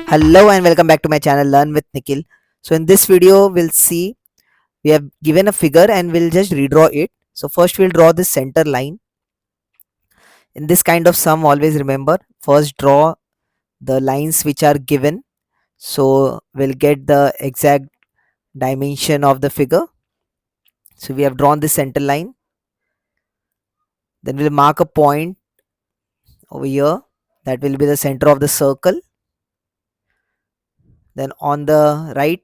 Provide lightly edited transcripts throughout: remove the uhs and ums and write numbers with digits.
Hello and welcome back to my channel Learn with Nikhil. So in this video we'll see we have given a figure and we'll just redraw it. So first we'll draw this center line. In this kind of sum, always remember first draw the lines which are given. So we'll get the exact dimension of the figure. So we have drawn this center line. Then we'll mark a point over here. That will be the center of the circle. Then on the right,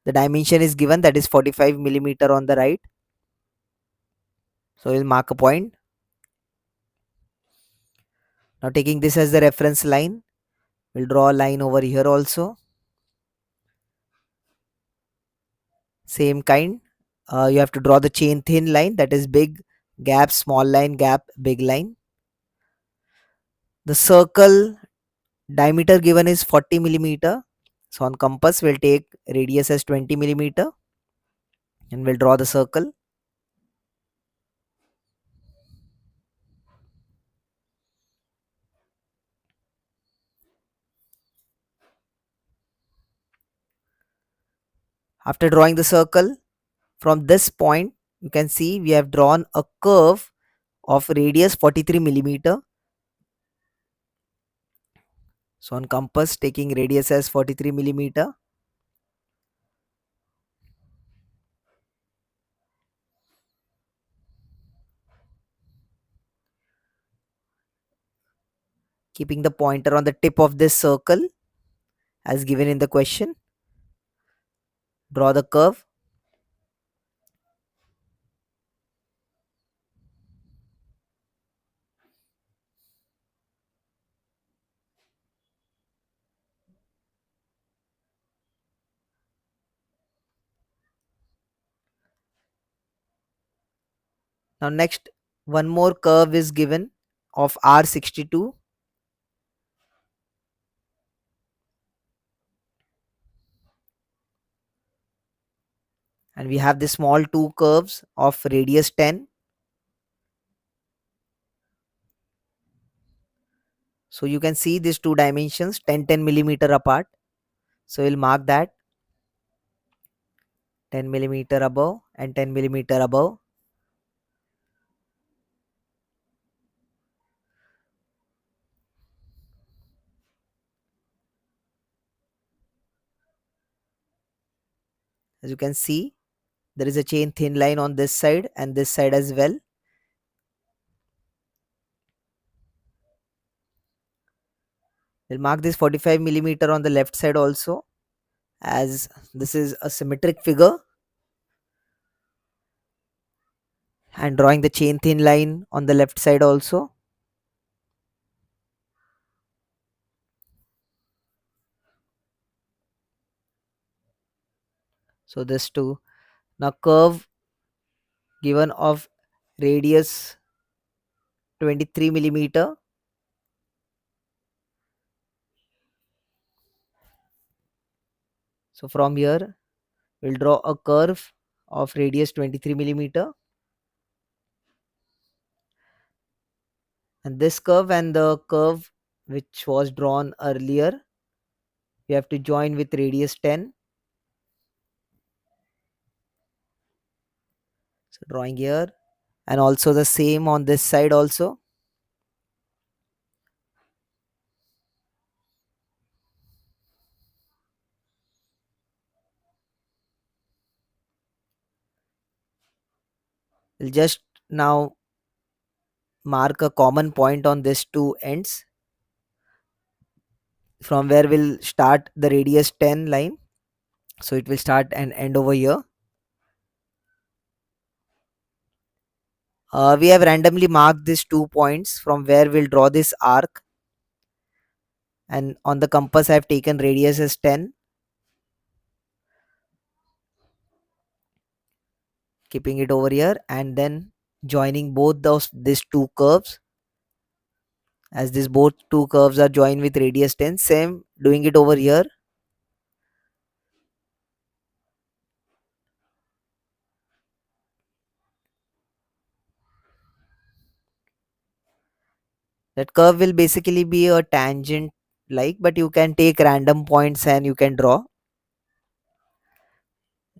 the dimension is given, that is 45 millimeter on the right. So we'll mark a point. Now taking this as the reference line, we'll draw a line over here also. Same kind. You have to draw the chain thin line, that is big gap, small line, gap, big line. The circle diameter given is 40 millimeter. So on compass, we'll take radius as 20 millimeter and we'll draw the circle. After drawing the circle, from this point, you can see we have drawn a curve of radius 43 millimeter. So on compass, taking radius as 43 millimeter. Keeping the pointer on the tip of this circle as given in the question. Draw the curve. Now next, one more curve is given of R62. And we have the small two curves of radius 10. So you can see these two dimensions 10 millimeter apart. So we'll mark that 10 millimeter above and 10 millimeter above. As you can see, there is a chain thin line on this side and this side as well. We'll mark this 45 millimeter on the left side also, as this is a symmetric figure, and drawing the chain thin line on the left side also. So this two. Now curve given of radius 23 millimeter. So from here we'll draw a curve of radius 23 millimeter, and this curve and the curve which was drawn earlier, we have to join with radius 10. So drawing here, and also the same on this side also. We'll just now mark a common point on these two ends, from where we'll start the radius 10 line. So it will start and end over here. We have randomly marked these 2 points from where we'll draw this arc, and on the compass I have taken radius as 10, keeping it over here, and then joining both these two curves, as these both two curves are joined with radius 10. Same doing it over here. That curve will basically be a tangent like, but you can take random points and you can draw.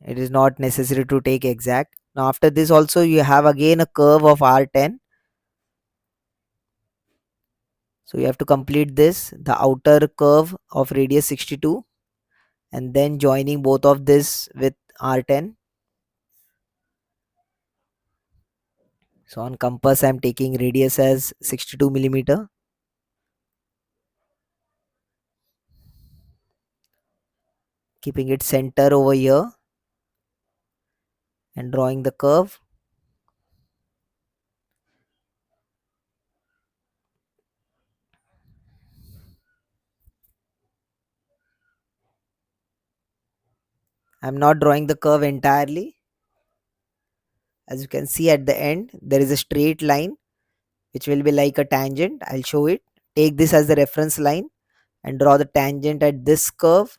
It is not necessary to take exact. Now after this also you have again a curve of R10. So you have to complete this, the outer curve of radius 62, and then joining both of this with R10. So on compass I'm taking radius as 62 millimeter. Keeping it center over here and drawing the curve. I'm not drawing the curve entirely. As you can see at the end, there is a straight line which will be like a tangent. I'll show it. Take this as the reference line and draw the tangent at this curve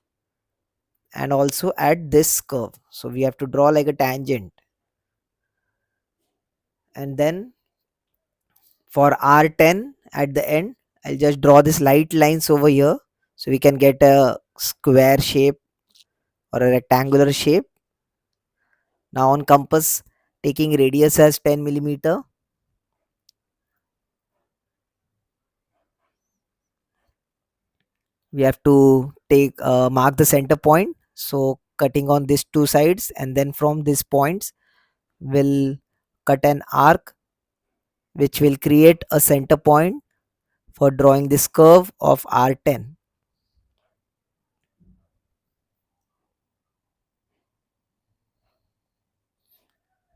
and also at this curve. So we have to draw like a tangent. And then for R10 at the end, I'll just draw this light lines over here so we can get a square shape or a rectangular shape. Now on compass, taking radius as 10 millimeter. We have to take mark the center point. So cutting on these two sides, and then from these points we'll cut an arc which will create a center point for drawing this curve of R10.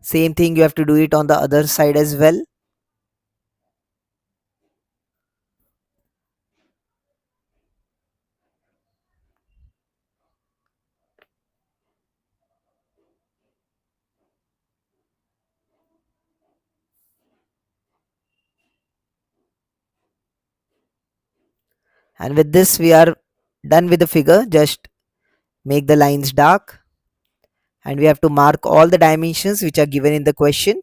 Same thing you have to do it on the other side as well. And with this we are done with the figure. Just make the lines dark, and we have to mark all the dimensions which are given in the question.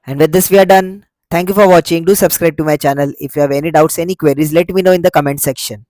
And with this we are done. Thank you for watching. Do subscribe to my channel. If you have any doubts, any queries, let me know in the comment section.